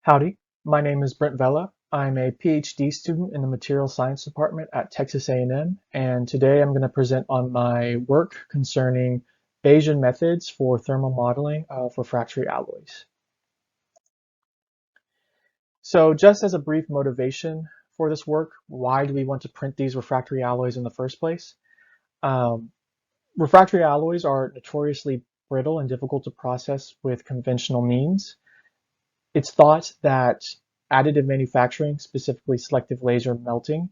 Howdy, my name is Brent Vela. I'm a PhD student in the Material Science Department at Texas A&M, and today I'm going to present on my work concerning Bayesian methods for thermal modeling of refractory alloys. So just as a brief motivation for this work, why do we want to print these refractory alloys in the first place? Refractory alloys are notoriously brittle and difficult to process with conventional means. It's thought that additive manufacturing, specifically selective laser melting,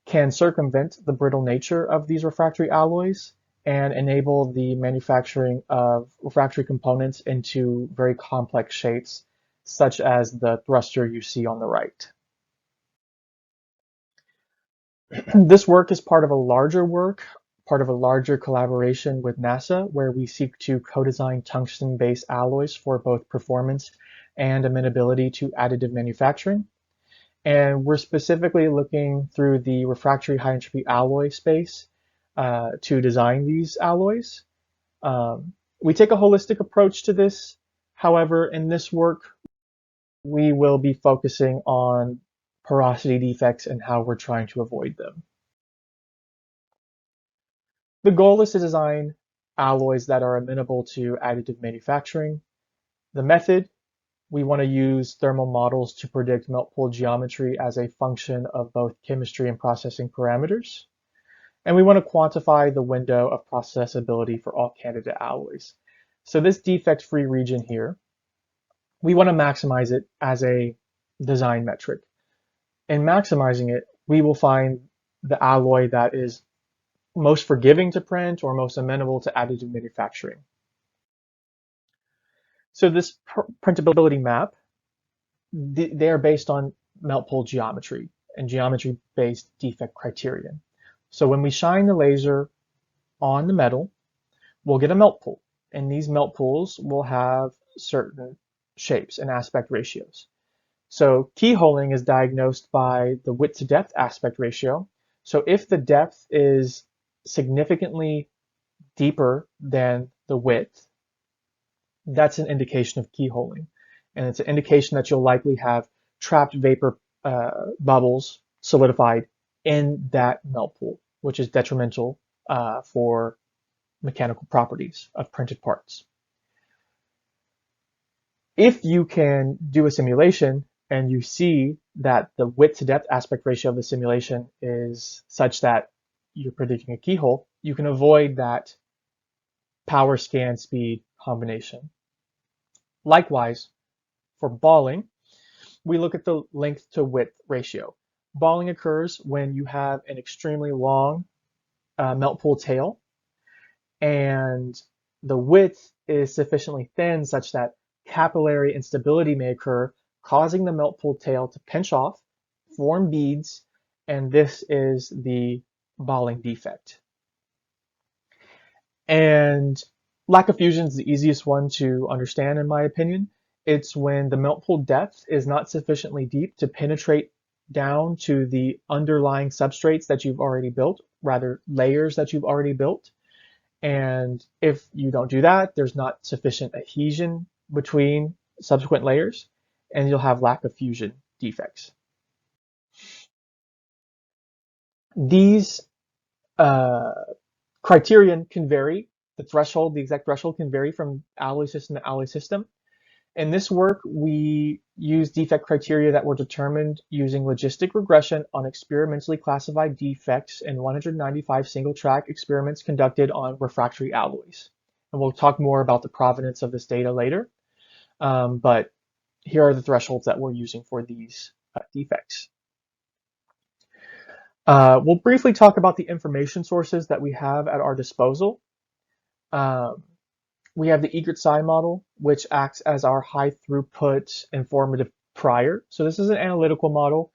can circumvent the brittle nature of these refractory alloys and enable the manufacturing of refractory components into very complex shapes, such as the thruster you see on the right. This work is part of a larger collaboration with NASA, where we seek to co-design tungsten-based alloys for both performance and amenability to additive manufacturing. And we're specifically looking through the refractory high entropy alloy space to design these alloys. We take a holistic approach to this. However, in this work, we will be focusing on porosity defects and how we're trying to avoid them. The goal is to design alloys that are amenable to additive manufacturing. The method, we want to use thermal models to predict melt pool geometry as a function of both chemistry and processing parameters. And we want to quantify the window of processability for all candidate alloys. So this defect-free region here, we want to maximize it as a design metric. In maximizing it, we will find the alloy that is most forgiving to print or most amenable to additive manufacturing. So this printability map, they are based on melt pool geometry and geometry-based defect criterion. So when we shine the laser on the metal, we'll get a melt pool, and these melt pools will have certain shapes and aspect ratios. So keyholing is diagnosed by the width to depth aspect ratio. So if the depth is significantly deeper than the width, that's an indication of keyholing. And it's an indication that you'll likely have trapped vapor bubbles solidified in that melt pool, which is detrimental for mechanical properties of printed parts. If you can do a simulation and you see that the width to depth aspect ratio of the simulation is such that you're predicting a keyhole, you can avoid that power scan speed combination. Likewise, for balling, we look at the length to width ratio. Balling occurs when you have an extremely long melt pool tail, and the width is sufficiently thin such that capillary instability may occur, causing the melt pool tail to pinch off, form beads, and this is the balling defect. And lack of fusion is the easiest one to understand, in my opinion. It's when the melt pool depth is not sufficiently deep to penetrate down to the underlying substrates that you've already built, rather layers that you've already built. And if you don't do that, there's not sufficient adhesion between subsequent layers, and you'll have lack of fusion defects. These criterion can vary. The exact threshold can vary from alloy system to alloy system. In this work, we use defect criteria that were determined using logistic regression on experimentally classified defects in 195 single-track experiments conducted on refractory alloys. And we'll talk more about the provenance of this data later. But here are the thresholds that we're using for these defects. We'll briefly talk about the information sources that we have at our disposal. We have the Eagar-Tsai model, which acts as our high throughput informative prior. So this is an analytical model.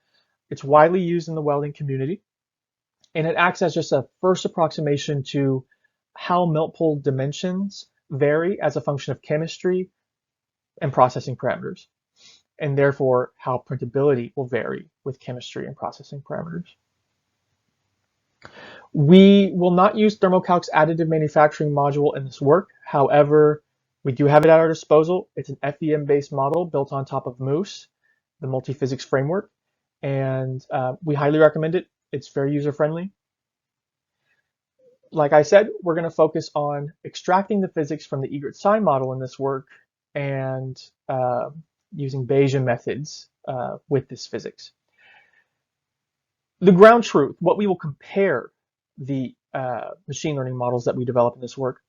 It's widely used in the welding community, and it acts as just a first approximation to how melt pool dimensions vary as a function of chemistry and processing parameters, and therefore how printability will vary with chemistry and processing parameters. We will not use Thermocalc's additive manufacturing module in this work. However, We do have it at our disposal. It's an FEM-based model built on top of Moose, the multi-physics framework, and we highly recommend it. It's very user-friendly. Like I said, we're going to focus on extracting the physics from the Eagar-Tsai model in this work and using Bayesian methods with this physics. The ground truth, what we will compare the machine learning models that we develop in this work,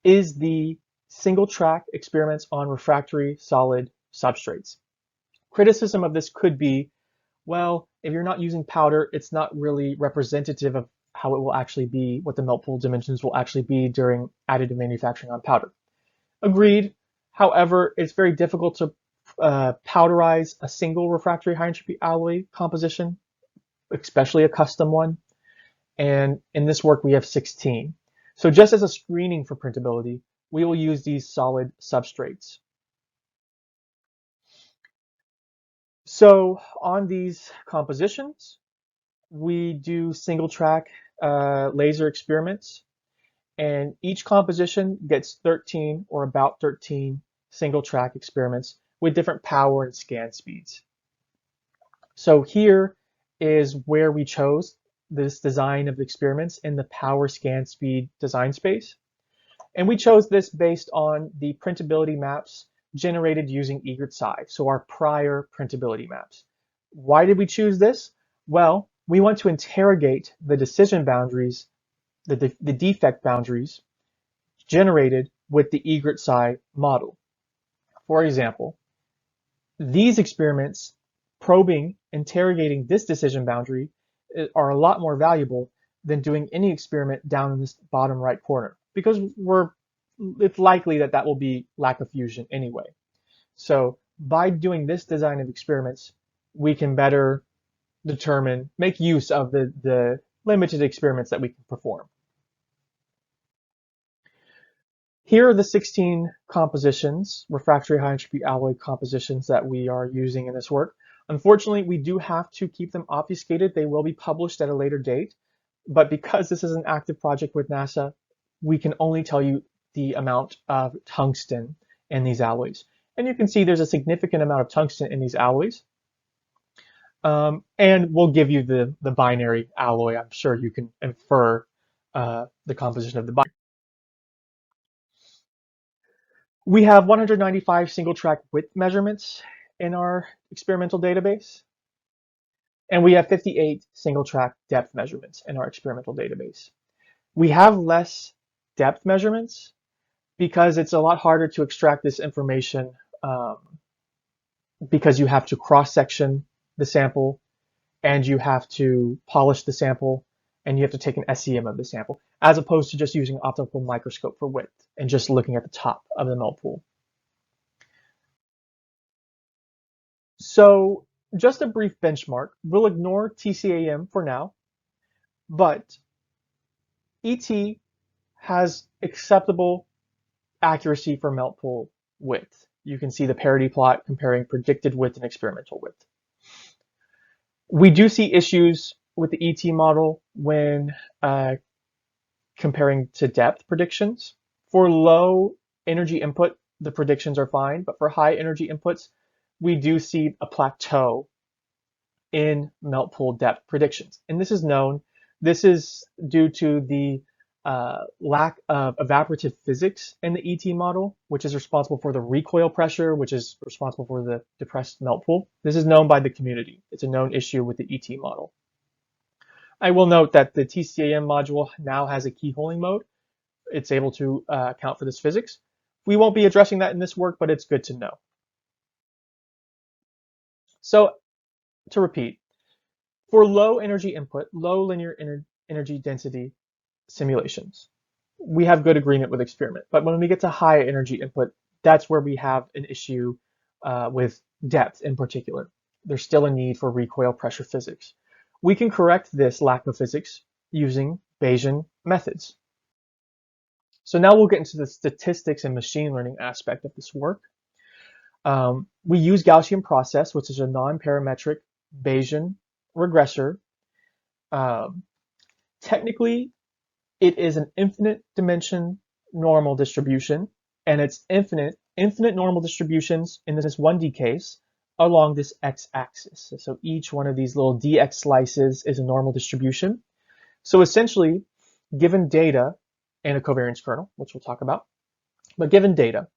is the single track experiments on refractory solid substrates. Criticism of this could be, well, if you're not using powder, it's not really representative of how it will actually be, what the melt pool dimensions will actually be during additive manufacturing on powder. Agreed. However, it's very difficult to powderize a single refractory high entropy alloy composition, especially a custom one. And in this work, we have 16. So just as a screening for printability, we will use these solid substrates. So on these compositions, we do single track laser experiments, and each composition gets 13 or about 13 single track experiments with different power and scan speeds. So here is where we chose this design of experiments in the power scan speed design space. And we chose this based on the printability maps generated using Eagar-Tsai, so our prior printability maps. Why did we choose this? Well, we want to interrogate the decision boundaries, the defect boundaries generated with the Eagar-Tsai model. For example, these experiments probing, interrogating this decision boundary are a lot more valuable than doing any experiment down in this bottom right corner, because it's likely that that will be lack of fusion anyway. So by doing this design of experiments, we can better determine, make use of the limited experiments that we can perform. Here are the 16 compositions, refractory high entropy alloy compositions that we are using in this work. Unfortunately, we do have to keep them obfuscated. They will be published at a later date, but because this is an active project with NASA, we can only tell you the amount of tungsten in these alloys. And you can see there's a significant amount of tungsten in these alloys. And we'll give you the binary alloy. I'm sure you can infer the composition of the binary. We have 195 single track width measurements in our experimental database, and we have 58 single track depth measurements in our experimental database. We have less depth measurements because it's a lot harder to extract this information because you have to cross-section the sample, and you have to polish the sample, and you have to take an SEM of the sample, as opposed to just using an optical microscope for width and just looking at the top of the melt pool. So just a brief benchmark. We'll ignore TCAM for now, but ET has acceptable accuracy for melt pool width. You can see the parity plot comparing predicted width and experimental width. We do see issues with the ET model when comparing to depth predictions. For low energy input, the predictions are fine, but for high energy inputs, we do see a plateau in melt pool depth predictions. And this is known. This is due to the lack of evaporative physics in the ET model, which is responsible for the recoil pressure, which is responsible for the depressed melt pool. This is known by the community. It's a known issue with the ET model. I will note that the TCAM module now has a keyholing mode. It's able to account for this physics. We won't be addressing that in this work, but it's good to know. So to repeat, for low energy input, low linear energy density simulations, we have good agreement with experiment. But when we get to high energy input, that's where we have an issue with depth in particular. There's still a need for recoil pressure physics. We can correct this lack of physics using Bayesian methods. So now we'll get into the statistics and machine learning aspect of this work. We use Gaussian process, which is a non-parametric Bayesian regressor. Technically, it is an infinite dimension normal distribution, and it's infinite normal distributions in this 1D case along this x-axis. So each one of these little dx slices is a normal distribution. So essentially, given data and a covariance kernel, which we'll talk about, but given data,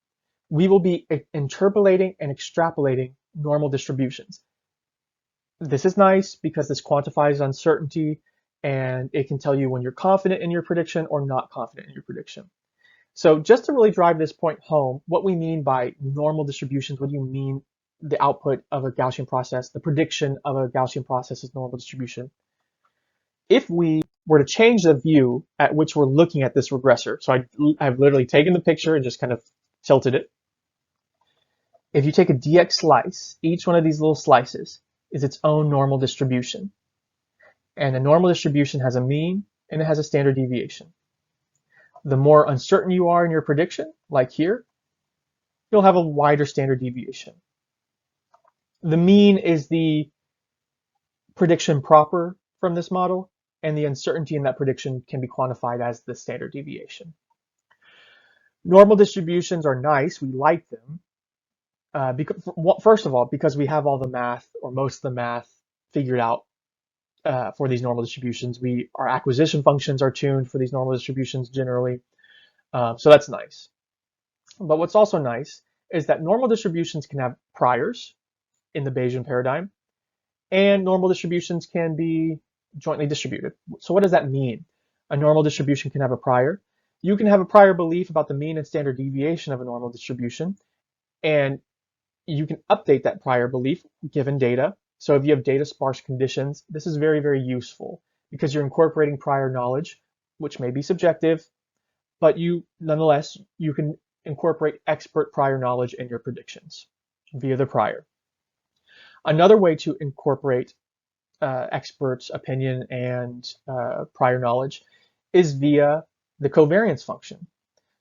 we will be interpolating and extrapolating normal distributions. This is nice because this quantifies uncertainty and it can tell you when you're confident in your prediction or not confident in your prediction. So just to really drive this point home, what we mean by normal distributions, what do you mean the output of a Gaussian process, the prediction of a Gaussian process is normal distribution? If we were to change the view at which we're looking at this regressor, so I've literally taken the picture and just kind of tilted it. If you take a dx slice, each one of these little slices is its own normal distribution. And a normal distribution has a mean and it has a standard deviation. The more uncertain you are in your prediction, like here, you'll have a wider standard deviation. The mean is the prediction proper from this model, and the uncertainty in that prediction can be quantified as the standard deviation. Normal distributions are nice, we like them. First of all, because we have all the math, or most of the math, figured out for these normal distributions. Our acquisition functions are tuned for these normal distributions generally, so that's nice. But what's also nice is that normal distributions can have priors in the Bayesian paradigm, and normal distributions can be jointly distributed. So what does that mean? A normal distribution can have a prior. You can have a prior belief about the mean and standard deviation of a normal distribution, and you can update that prior belief given data. So if you have data sparse conditions, this is very, very useful because you're incorporating prior knowledge, which may be subjective, but nonetheless, you can incorporate expert prior knowledge in your predictions via the prior. Another way to incorporate experts' opinion and prior knowledge is via the covariance function.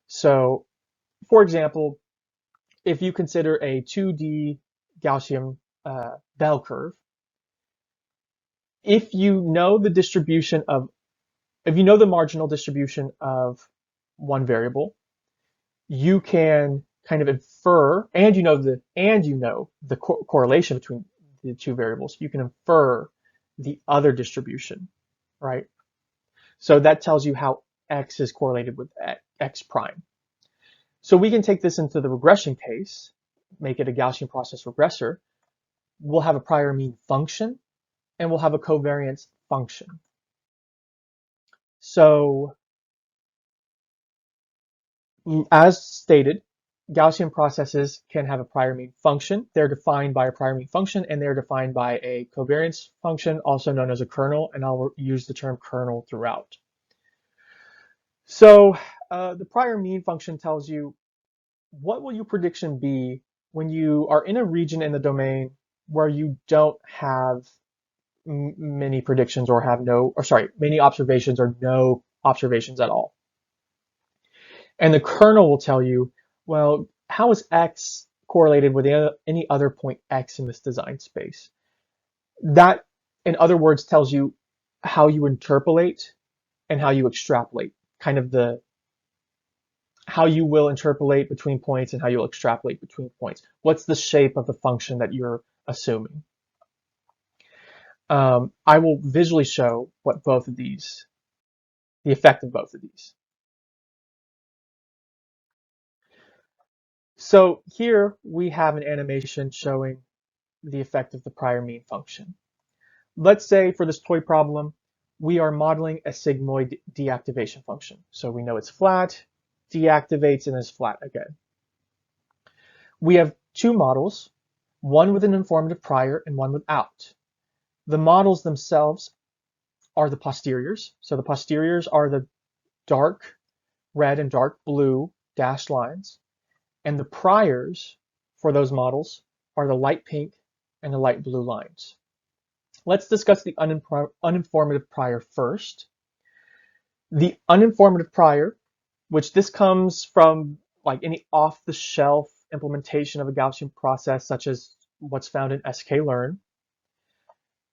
So, for example, if you consider a 2D Gaussian bell curve, if you know the marginal distribution of one variable, you can kind of infer, and you know the correlation between the two variables. You can infer the other distribution, right? So that tells you how x is correlated with x prime. So we can take this into the regression case, make it a Gaussian process regressor. We'll have a prior mean function, and we'll have a covariance function. So, as stated, Gaussian processes can have a prior mean function. They're defined by a prior mean function, and they're defined by a covariance function, also known as a kernel, and I'll use the term kernel throughout. So the prior mean function tells you what will your prediction be when you are in a region in the domain where you don't have many predictions or have many observations or no observations at all. And the kernel will tell you, well, how is x correlated with any other point x in this design space? That, in other words, tells you how you interpolate and how you extrapolate, kind of how you will interpolate between points and how you'll extrapolate between points. What's the shape of the function that you're assuming? I will visually show what the effect of both of these. So here we have an animation showing the effect of the prior mean function. Let's say for this toy problem, we are modeling a sigmoid deactivation function. So we know it's flat, deactivates, and is flat again. We have two models, one with an informative prior and one without. The models themselves are the posteriors. So the posteriors are the dark red and dark blue dashed lines. And the priors for those models are the light pink and the light blue lines. Let's discuss the uninformative prior first. The uninformative prior, which this comes from like any off-the-shelf implementation of a Gaussian process, such as what's found in sklearn.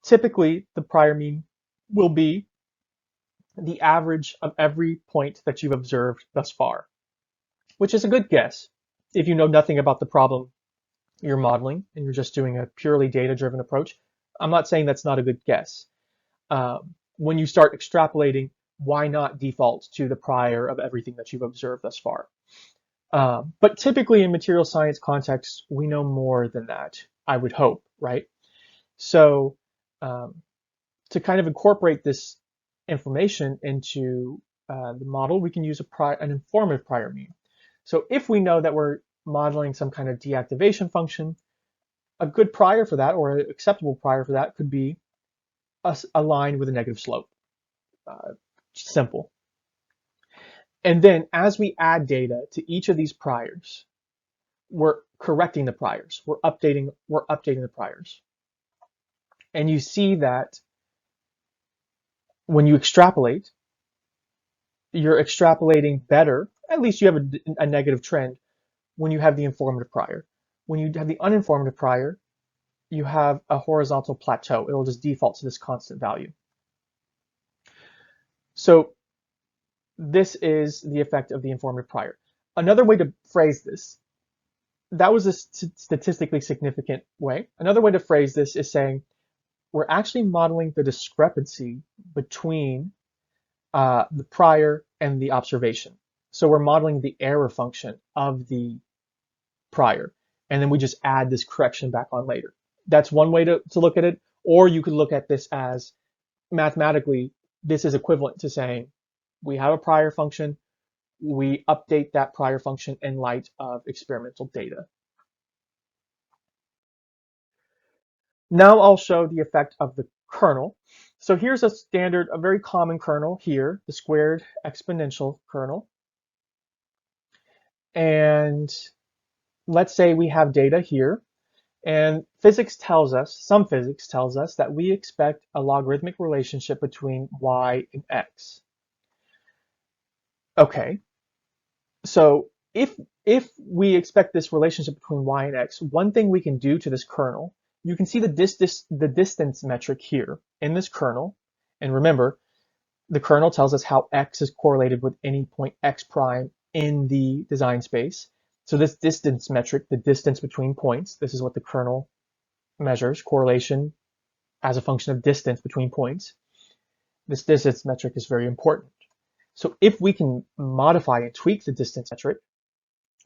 Typically, the prior mean will be the average of every point that you've observed thus far. which is a good guess if you know nothing about the problem you're modeling and you're just doing a purely data-driven approach. I'm not saying that's not a good guess. When you start extrapolating, why not default to the prior of everything that you've observed thus far? But typically in material science contexts, we know more than that, I would hope, right? So to kind of incorporate this information into the model, we can use an informative prior mean. So if we know that we're modeling some kind of deactivation function, a good prior for that, or an acceptable prior for that, could be a line with a negative slope. Simple. And then as we add data to each of these priors, we're correcting the priors. We're updating the priors. And you see that when you extrapolate, you're extrapolating better. At least you have a negative trend when you have the informative prior. When you have the uninformative prior, you have a horizontal plateau. It'll just default to this constant value. So this is the effect of the informative prior. Another way to phrase this, that was a statistically significant way. Another way to phrase this is saying we're actually modeling the discrepancy between the prior and the observation. So we're modeling the error function of the prior, and then we just add this correction back on later. That's one way to look at it. Or you could look at this as mathematically, this is equivalent to saying we have a prior function, we update that prior function in light of experimental data. Now I'll show the effect of the kernel. So here's a standard, a very common kernel here, the squared exponential kernel. And let's say we have data here, and physics tells us, some physics tells us that we expect a logarithmic relationship between y and x. Okay, so if we expect this relationship between y and x, one thing we can do to this kernel, you can see the distance metric here in this kernel. And remember, the kernel tells us how x is correlated with any point x prime in the design space. So this distance metric, the distance between points, this is what the kernel measures, correlation as a function of distance between points. This distance metric is very important. So if we can modify and tweak the distance metric,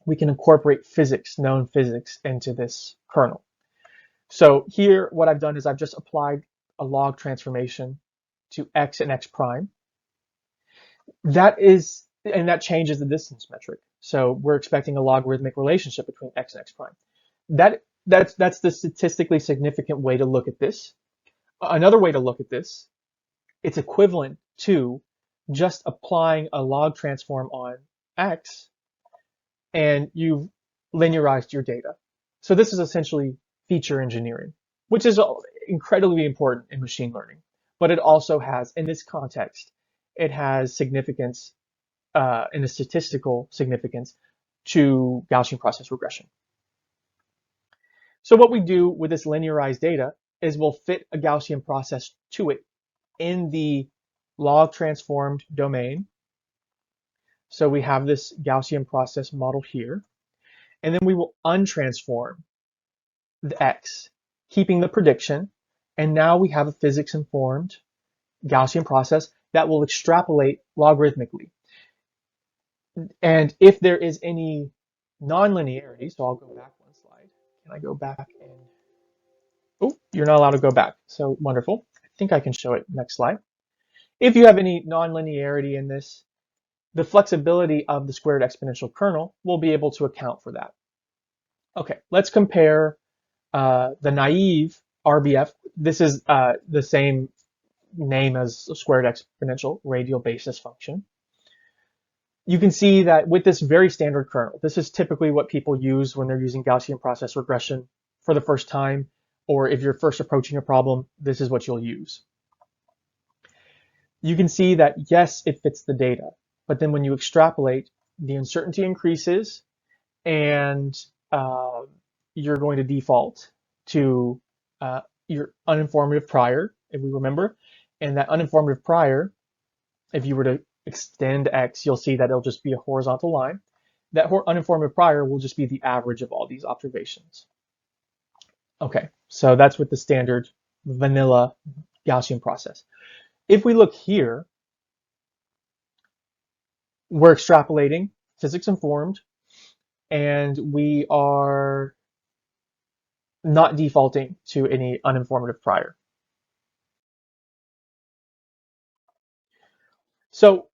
we can incorporate physics, known physics, into this kernel. So here, what I've done is I've just applied a log transformation to x and x prime. That changes the distance metric. So we're expecting a logarithmic relationship between x and x prime. That's the statistically significant way to look at this. Another way to look at this, it's equivalent to just applying a log transform on x, and you've linearized your data. So this is essentially feature engineering, which is incredibly important in machine learning. But it also has, in this context, it has significance in a statistical significance to Gaussian process regression. So what we do with this linearized data is we'll fit a Gaussian process to it in the log transformed domain. So we have this Gaussian process model here, and then we will untransform the x, keeping the prediction, and now we have a physics-informed Gaussian process that will extrapolate logarithmically. And if there is any nonlinearity, so I'll go back one slide. Can I go back and, oh, you're not allowed to go back. So wonderful. I think I can show it next slide. If you have any nonlinearity in this, the flexibility of the squared exponential kernel will be able to account for that. Okay, let's compare the naive RBF. This is the same name as a squared exponential radial basis function. You can see that with this very standard kernel, this is typically what people use when they're using Gaussian process regression for the first time, or if you're first approaching a problem, this is what you'll use. You can see that, yes, it fits the data, but then when you extrapolate, the uncertainty increases, and you're going to default to your uninformative prior, if we remember. And that uninformative prior, if you were to extend x, you'll see that it'll just be a horizontal line. That uninformed prior will just be the average of all these observations. Okay, so that's with the standard vanilla Gaussian process. If we look here, we're extrapolating, physics informed, and we are not defaulting to any uninformative prior. So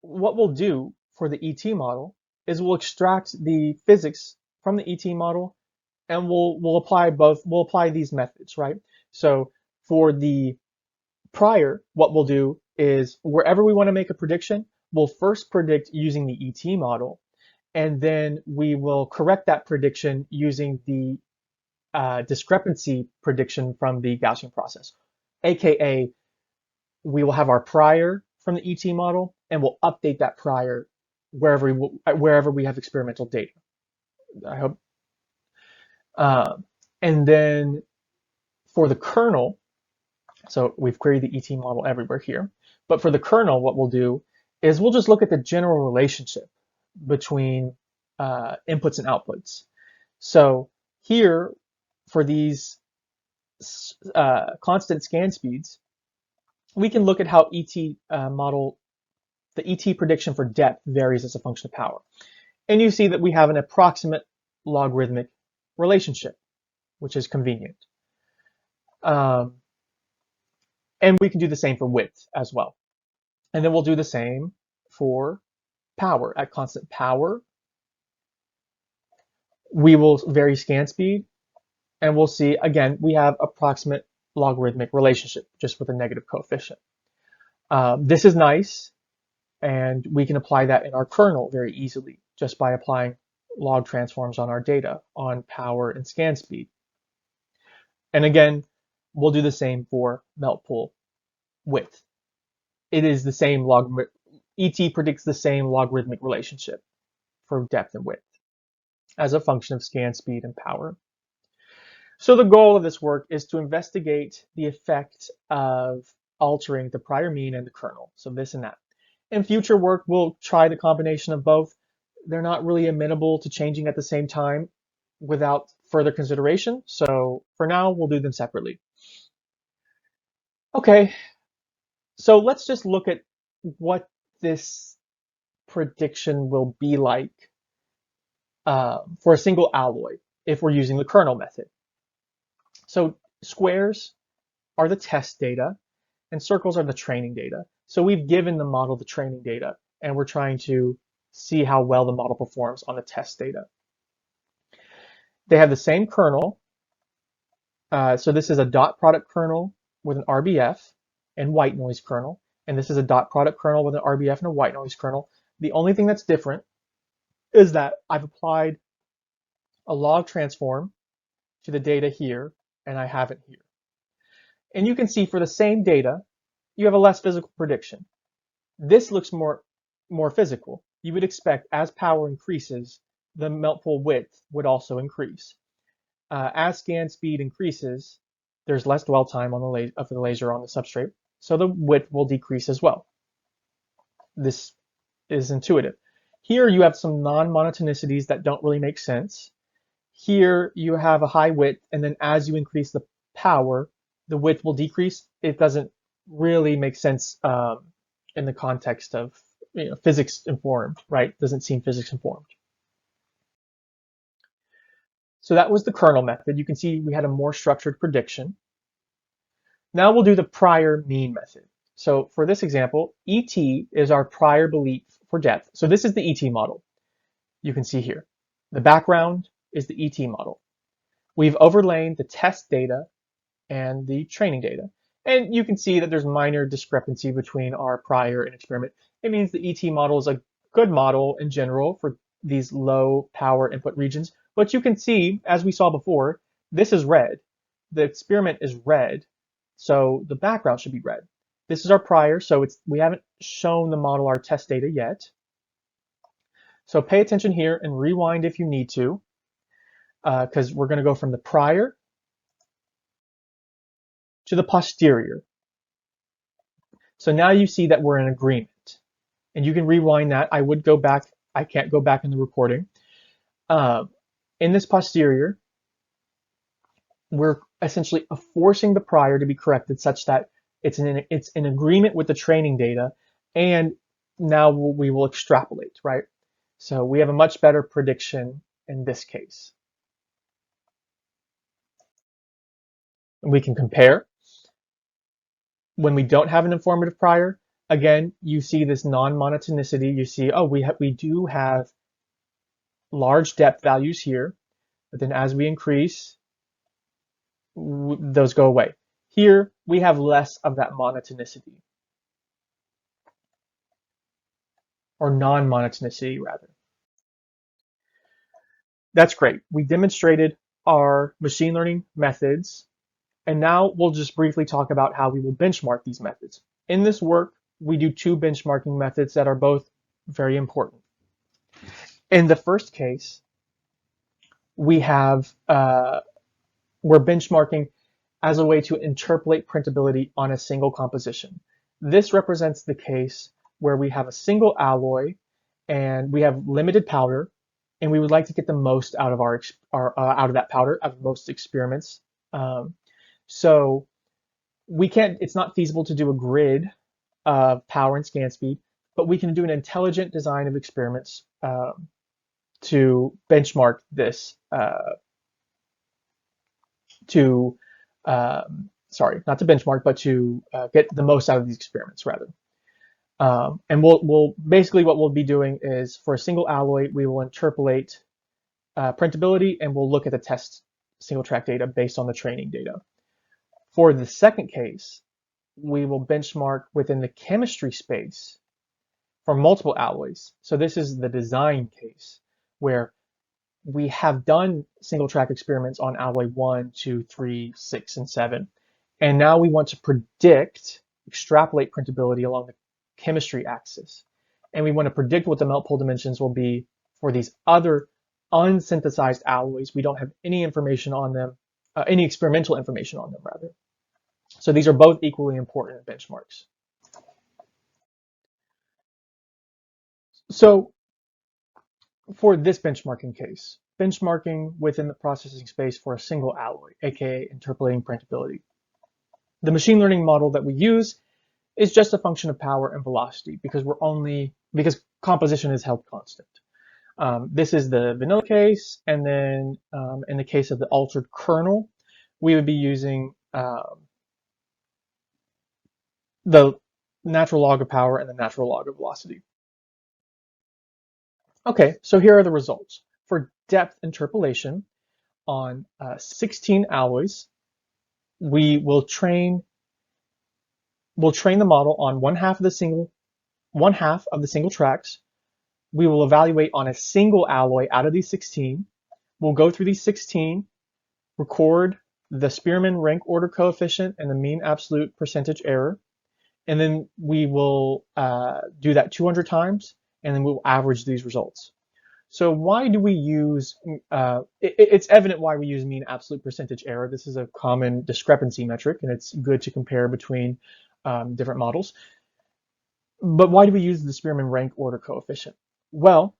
what we'll do for the ET model is we'll extract the physics from the ET model, and we'll apply these methods, right? So for the prior, what we'll do is wherever we want to make a prediction, we'll first predict using the ET model, and then we will correct that prediction using the discrepancy prediction from the Gaussian process, aka we will have our prior from the ET model, and we'll update that prior wherever we have experimental data. I hope. And then for the kernel, so we've queried the ET model everywhere here, but for the kernel, what we'll do is we'll just look at the general relationship between inputs and outputs. So here, for these constant scan speeds, we can look at how the ET prediction for depth varies as a function of power. And you see that we have an approximate logarithmic relationship, which is convenient. And we can do the same for width as well. And then we'll do the same for power. At constant power, we will vary scan speed, and we'll see, again, we have approximate logarithmic relationship, just with a negative coefficient. This is nice, and we can apply that in our kernel very easily, just by applying log transforms on our data on power and scan speed. And again, we'll do the same for melt pool width. It is the same ET predicts the same logarithmic relationship for depth and width as a function of scan speed and power. So the goal of this work is to investigate the effect of altering the prior mean and the kernel, so this and that. In future work, we'll try the combination of both. They're not really amenable to changing at the same time without further consideration, so for now, we'll do them separately. Okay, so let's just look at what this prediction will be like for a single alloy if we're using the kernel method. So squares are the test data, and circles are the training data. So we've given the model the training data, and we're trying to see how well the model performs on the test data. They have the same kernel. So this is a dot product kernel with an RBF and white noise kernel, and this is a dot product kernel with an RBF and a white noise kernel. The only thing that's different is that I've applied a log transform to the data here, and I haven't here. And you can see for the same data, you have a less physical prediction. This looks more physical. You would expect as power increases, the melt pool width would also increase. As scan speed increases, there's less dwell time on the laser on the substrate, so the width will decrease as well. This is intuitive. Here you have some non-monotonicities that don't really make sense. Here you have a high width, and then as you increase the power, the width will decrease. It doesn't really make sense in the context of physics informed, right? Doesn't seem physics informed. So that was the kernel method. You can see we had a more structured prediction. Now we'll do the prior mean method. So for this example, ET is our prior belief for depth. So this is the ET model. You can see here. The background is the ET model. We've overlaid the test data and the training data. And you can see that there's minor discrepancy between our prior and experiment. It means the ET model is a good model in general for these low power input regions. But you can see, as we saw before, this is red. The experiment is red, so the background should be red. This is our prior, so we haven't shown the model our test data yet. So pay attention here and rewind if you need to, because we're going to go from the prior to the posterior. So now you see that we're in agreement. And you can rewind that. I would go back I can't go back in the recording. In this posterior, we're essentially forcing the prior to be corrected such that it's in agreement with the training data, and now we will extrapolate, right? So we have a much better prediction in this case. We can compare. When we don't have an informative prior, again, you see this non-monotonicity. You see, oh, we do have large depth values here, but then as we increase, those go away. Here, we have less of that monotonicity, or non-monotonicity rather. That's great. We demonstrated our machine learning methods, and now we'll just briefly talk about how we will benchmark these methods. In this work, we do two benchmarking methods that are both very important. In the first case, we have we're benchmarking as a way to interpolate printability on a single composition. This represents the case where we have a single alloy and we have limited powder, and we would like to get the most out of out of that powder, out of most experiments. So we can't. It's not feasible to do a grid of power and scan speed, but we can do an intelligent design of experiments to benchmark this. Sorry, not to benchmark, but to get the most out of these experiments, rather. And we'll basically what we'll be doing is for a single alloy, we will interpolate printability, and we'll look at the test single track data based on the training data. For the second case, we will benchmark within the chemistry space for multiple alloys. So this is the design case where we have done single track experiments on alloy 1, 2, 3, 6, and 7. And now we want to extrapolate printability along the chemistry axis. And we want to predict what the melt pool dimensions will be for these other unsynthesized alloys. We don't have any information on them, any experimental information on them, rather. So these are both equally important benchmarks. So for this benchmarking case, benchmarking within the processing space for a single alloy, aka interpolating printability. The machine learning model that we use is just a function of power and velocity because composition is held constant. This is the vanilla case, and then in the case of the altered kernel, we would be using the natural log of power and the natural log of velocity. Okay, so here are the results. For depth interpolation on 16 alloys, we will train the model on one half of the single tracks. We will evaluate on a single alloy out of these 16. We'll go through these 16, record the Spearman rank order coefficient and the mean absolute percentage error, and then we will do that 200 times, and then we'll average these results. So why do we use, it's evident why we use mean absolute percentage error. This is a common discrepancy metric, and it's good to compare between different models. But why do we use the Spearman rank order coefficient? Well,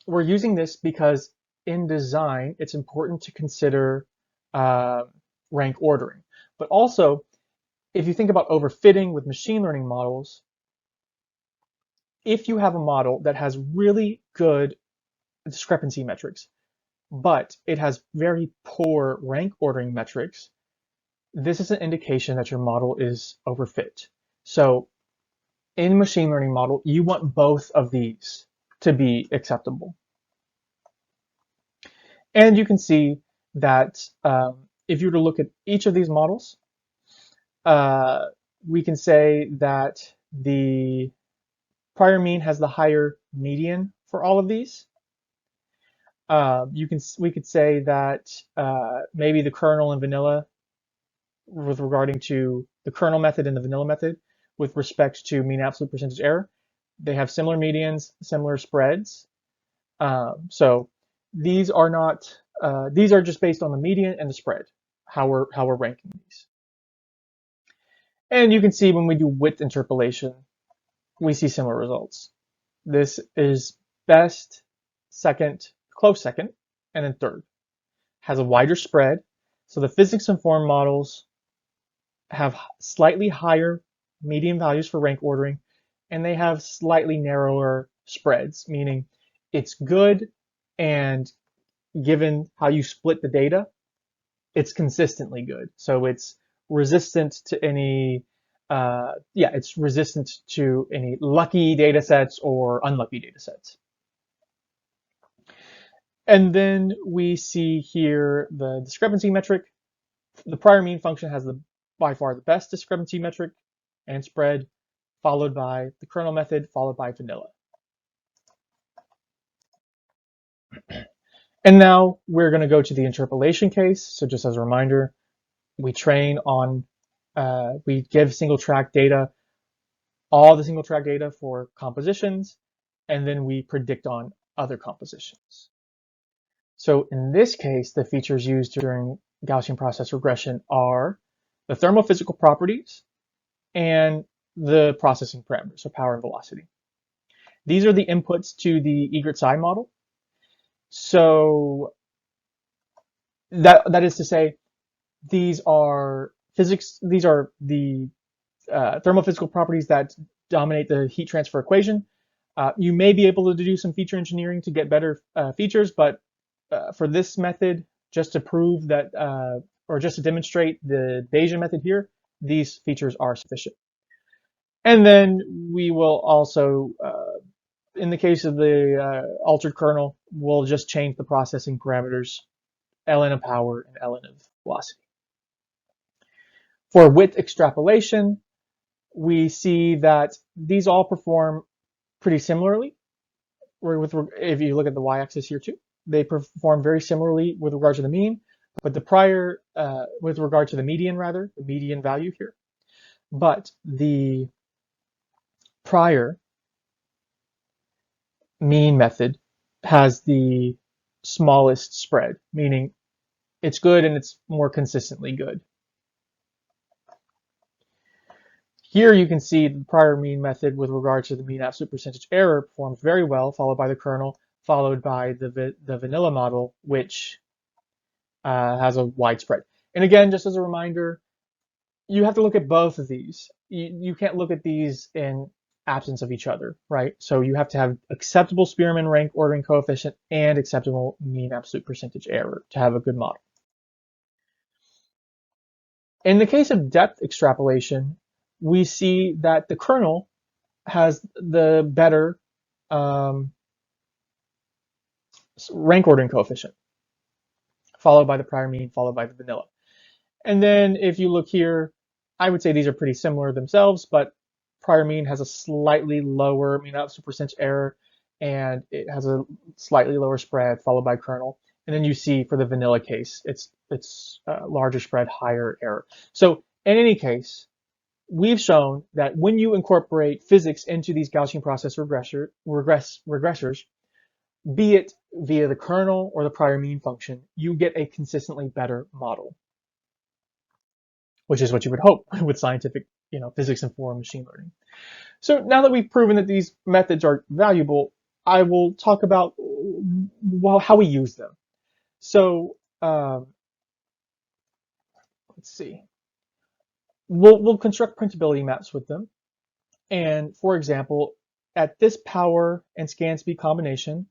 we're using this because in design, it's important to consider rank ordering. But also, if you think about overfitting with machine learning models, if you have a model that has really good discrepancy metrics, but it has very poor rank ordering metrics, this is an indication that your model is overfit. So in machine learning model, you want both of these to be acceptable. And you can see that if you were to look at each of these models, we can say that the prior mean has the higher median for all of these. We could say that maybe the kernel and vanilla, with regarding to the kernel method and the vanilla method, with respect to mean absolute percentage error, they have similar medians, similar spreads. So these are not these are just based on the median and the spread, how we're ranking these. And you can see when we do width interpolation, we see similar results. This is best, second, close second, and then third. Has a wider spread. So the physics-informed models have slightly higher median values for rank ordering, and they have slightly narrower spreads, meaning it's good, and given how you split the data, it's consistently good. So it's resistant to any, it's resistant to any lucky data sets or unlucky data sets. And then we see here the discrepancy metric. The prior mean function has by far the best discrepancy metric and spread, followed by the kernel method, followed by vanilla. And now we're going to go to the interpolation case. So just as a reminder, we train on, we give single track data, all the single track data for compositions, and then we predict on other compositions. So in this case, the features used during Gaussian process regression are the thermophysical properties and the processing parameters, so power and velocity. These are the inputs to the Eagar-Tsai model. So that is to say, these are the thermophysical properties that dominate the heat transfer equation. You may be able to do some feature engineering to get better features, but for this method, just to prove that, or just to demonstrate the Bayesian method here, these features are sufficient. And then we will also, in the case of the altered kernel, we'll just change the processing parameters, ln of power and ln of velocity. For width extrapolation, we see that these all perform pretty similarly. If you look at the y-axis here too, they perform very similarly with regard to the mean, but the prior, with regard to the median rather, the median value here. But the prior mean method has the smallest spread, meaning it's good and it's more consistently good. Here you can see the prior mean method with regard to the mean absolute percentage error performs very well, followed by the kernel, followed by the vanilla model, which has a wide spread. And again, just as a reminder, you have to look at both of these. You can't look at these in absence of each other, right? So you have to have acceptable Spearman rank ordering coefficient and acceptable mean absolute percentage error to have a good model. In the case of depth extrapolation, we see that the kernel has the better rank ordering coefficient, followed by the prior mean, followed by the vanilla. And then if you look here, I would say these are pretty similar themselves, but prior mean has a slightly lower mean absolute percentage error, and it has a slightly lower spread, followed by kernel. And then you see for the vanilla case, it's larger spread, higher error. So in any case, we've shown that when you incorporate physics into these Gaussian process regressors, be it via the kernel or the prior mean function, you get a consistently better model, which is what you would hope with scientific, physics-informed machine learning. So now that we've proven that these methods are valuable, I will talk about how we use them. So let's see. We'll construct printability maps with them. And for example, at this power and scan speed combination,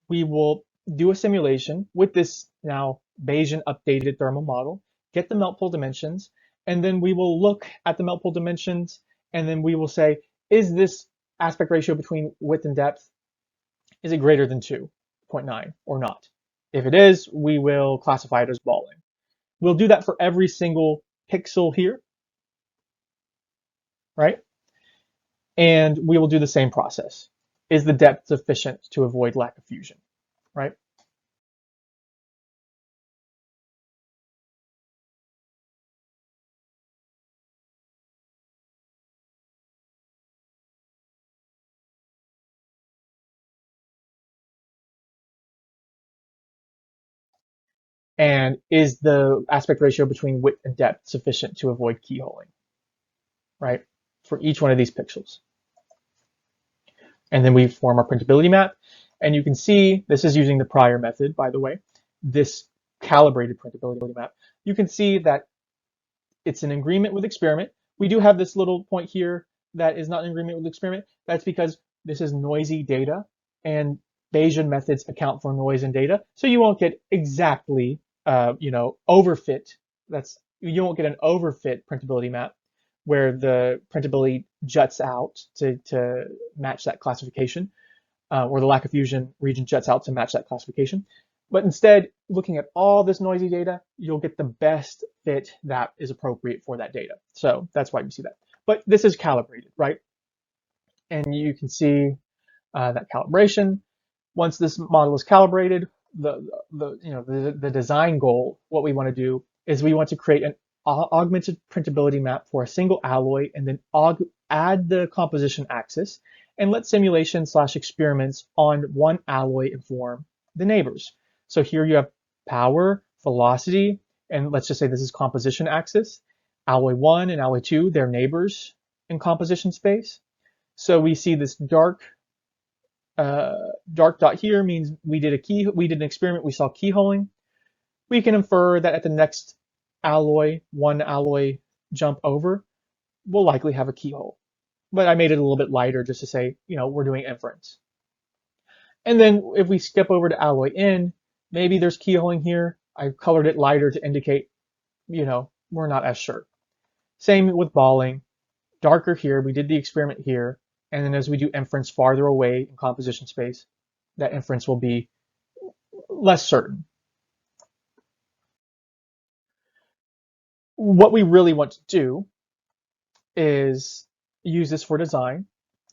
we will do a simulation with this now Bayesian updated thermal model, get the melt pool dimensions, and then we will look at the melt pool dimensions, and then we will say, is this aspect ratio between width and depth, is it greater than 2.9 or not? If it is, we will classify it as balling. We'll do that for every single pixel here, right? And we will do the same process. Is the depth sufficient to avoid lack of fusion, right? And is the aspect ratio between width and depth sufficient to avoid keyholing, right? For each one of these pixels. And then we form our printability map. And you can see, this is using the prior method, by the way, this calibrated printability map. You can see that it's in agreement with experiment. We do have this little point here that is not in agreement with experiment. That's because this is noisy data, and Bayesian methods account for noise in data. So you won't get exactly, overfit. You won't get an overfit printability map where the printability juts out to match that classification, or the lack of fusion region juts out to match that classification. But instead, looking at all this noisy data, you'll get the best fit that is appropriate for that data. So that's why you see that. But this is calibrated, right? And you can see that calibration. Once this model is calibrated, the design goal, what we want to do is we want to create an augmented printability map for a single alloy, and then add the composition axis, and let simulation/experiments on one alloy inform the neighbors. So here you have power, velocity, and let's just say this is composition axis. Alloy 1 and alloy 2, they're neighbors in composition space. So we see this dark dot here means we did an experiment, we saw keyholing. We can infer that at the next one alloy jump over, we'll likely have a keyhole. But I made it a little bit lighter just to say, we're doing inference. And then if we skip over to alloy N, maybe there's keyholing here. I colored it lighter to indicate, we're not as sure. Same with balling. Darker here, we did the experiment here. And then as we do inference farther away in composition space, that inference will be less certain. What we really want to do is use this for design.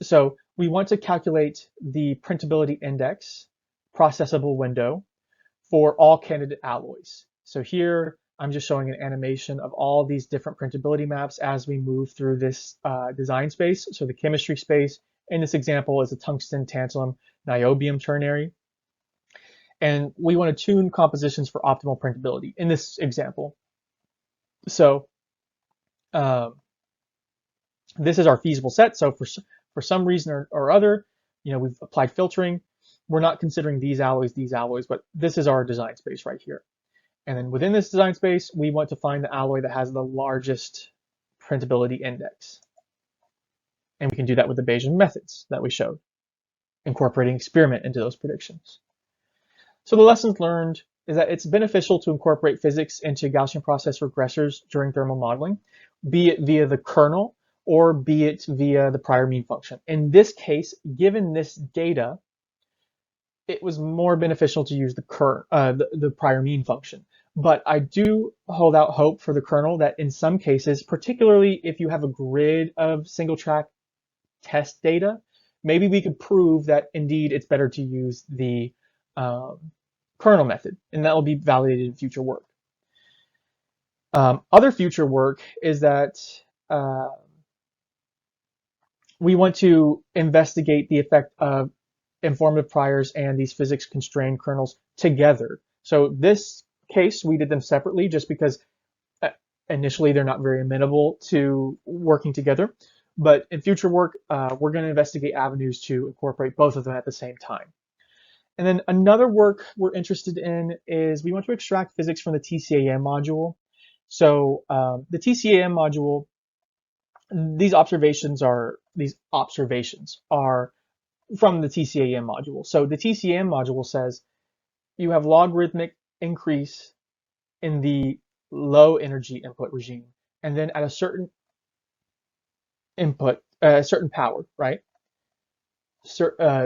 So we want to calculate the printability index processable window for all candidate alloys. So here I'm just showing an animation of all these different printability maps as we move through this design space. So the chemistry space in this example is a tungsten, tantalum, niobium ternary. And we want to tune compositions for optimal printability in this example. So this is our feasible set. So for some reason or other, we've applied filtering. We're not considering these alloys, but this is our design space right here. And then within this design space, we want to find the alloy that has the largest printability index. And we can do that with the Bayesian methods that we showed, incorporating experiment into those predictions. So the lessons learned is that it's beneficial to incorporate physics into Gaussian process regressors during thermal modeling, be it via the kernel or be it via the prior mean function. In this case, given this data, it was more beneficial to use the prior mean function. But I do hold out hope for the kernel that in some cases, particularly if you have a grid of single track test data, maybe we could prove that indeed it's better to use the kernel method, and that will be validated in future work. Other future work is that we want to investigate the effect of informative priors and these physics constrained kernels together. So this case, we did them separately just because initially they're not very amenable to working together. But in future work, we're going to investigate avenues to incorporate both of them at the same time. And then another work we're interested in is we want to extract physics from the TCAM module. So the TCAM module, these observations are from the TCAM module. So the TCAM module says you have logarithmic increase in the low energy input regime, and then at a certain input, certain power, right?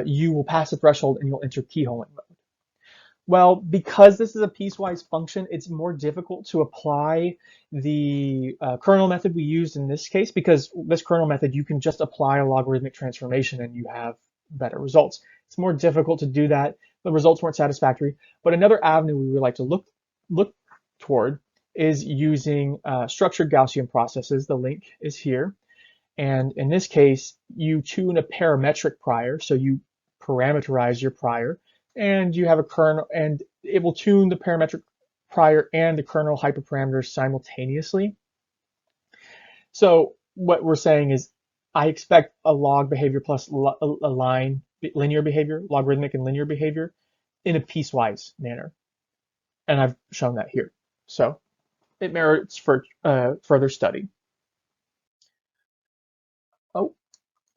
You will pass the threshold and you'll enter keyholing mode. Well, because this is a piecewise function, it's more difficult to apply the kernel method we used in this case, because this kernel method, you can just apply a logarithmic transformation and you have better results. It's more difficult to do that. The results weren't satisfactory. But another avenue we would like to look toward is using structured Gaussian processes. The link is here. And in this case, you tune a parametric prior. So you parameterize your prior, and you have a kernel, and it will tune the parametric prior and the kernel hyperparameters simultaneously. So what we're saying is I expect a log behavior plus a line linear behavior, logarithmic and linear behavior, in a piecewise manner. And I've shown that here. So it merits for further study. Oh,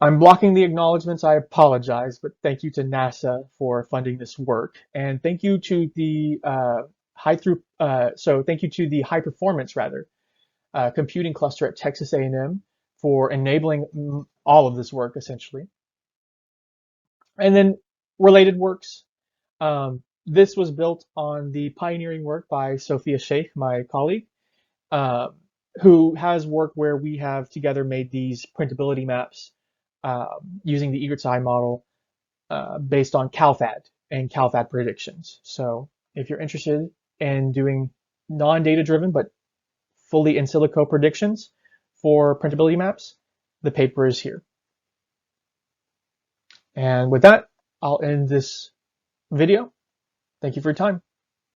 I'm blocking the acknowledgments. I apologize, but thank you to NASA for funding this work, and thank you to the thank you to the high performance computing cluster at Texas A&M for enabling all of this work essentially. And then related works. This was built on the pioneering work by Sophia Sheikh, my colleague, who has work where we have together made these printability maps using the Eagar-Tsai model based on CalFAD and CalFAD predictions. So if you're interested in doing non-data driven but fully in silico predictions for printability maps, the paper is here. And with that, I'll end this video. Thank you for your time.